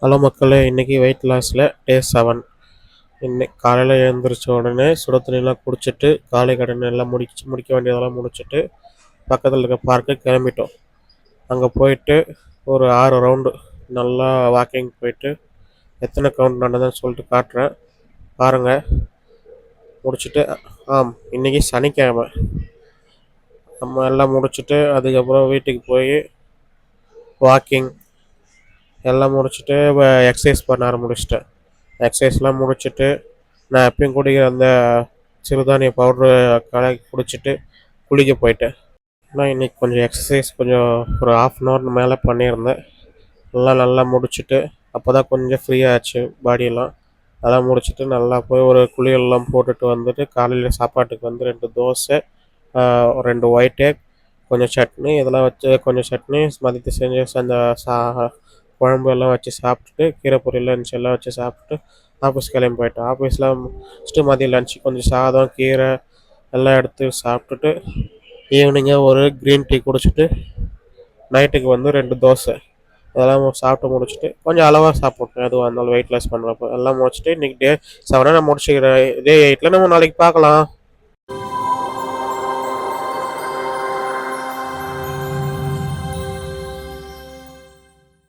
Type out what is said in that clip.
Hello மக்களே, இன்றைக்கி wait லாஸில் டே 7. இன்னைக்கு காலையில் எழுந்திரிச்ச உடனே சுட தண்ணியெலாம் குடிச்சிட்டு காலை கடன் எல்லாம் முடிக்க வேண்டியதெல்லாம் முடிச்சுட்டு பக்கத்தில் இருக்க பார்க்கு கிளம்பிட்டோம். அங்கே போயிட்டு ஒரு 6 ரவுண்டு நல்லா வாக்கிங் போயிட்டு எத்தனை கவுண்ட் நடந்ததுன்னு சொல்லிட்டு காட்டுறேன் பாருங்கள். முடிச்சுட்டு இன்றைக்கி சனிக்கிழமை நம்ம எல்லாம் முடிச்சுட்டு அதுக்கப்புறம் வீட்டுக்கு போய் வாக்கிங் எல்லாம் முடிச்சுட்டு எக்ஸசைஸ் பண்ண ஆரம்பிச்சிட்டேன். எக்ஸசைஸ்லாம் முடிச்சுட்டு நான் எப்பயும் குடிக்கிற அந்த சிறுதானிய பவுட்ரு கலக்கி குடிச்சிட்டு குளிக்க போயிட்டேன். ஆனால் இன்றைக்கி கொஞ்சம் எக்ஸசைஸ் கொஞ்சம் ஒரு 1/2 மேலே பண்ணியிருந்தேன். எல்லாம் நல்லா முடிச்சுட்டு அப்போ தான் கொஞ்சம் ஃப்ரீயாகிடுச்சு பாடியெல்லாம். அதெல்லாம் முடிச்சுட்டு நல்லா போய் ஒரு குளியெல்லாம் போட்டுட்டு வந்துட்டு காலையில் சாப்பாட்டுக்கு வந்து 2 தோசை, 2 ஒயிட் எக், கொஞ்சம் சட்னி இதெல்லாம் வச்சு கொஞ்சம் சட்னி மதியத்து செஞ்சு அந்த குழம்பு எல்லாம் வச்சு சாப்பிட்டுட்டு கீரை பொரியல் லஞ்ச் எல்லாம் வச்சு சாப்பிட்டு ஆஃபீஸ் கிளம்பி போயிட்டேன். ஆஃபீஸில் முடிச்சுட்டு மதியம் லஞ்சு கொஞ்சம் சாதம் கீரை எல்லாம் எடுத்து சாப்பிட்டுட்டு ஈவினிங்காக ஒரு க்ரீன் டீ குடிச்சிட்டு நைட்டுக்கு வந்து 2 தோசை அதெல்லாம் சாப்பிட்டு முடிச்சுட்டு கொஞ்சம் அளவாக சாப்பிட்றேன். எதுவாக இருந்தாலும் வெயிட் லாஸ் பண்ணுறப்போ எல்லாம் முடிச்சுட்டு இன்றைக்கி டே 7 நான் முடிச்சுக்கிறேன். டே 8 நம்ம நாளைக்கு பார்க்கலாம்.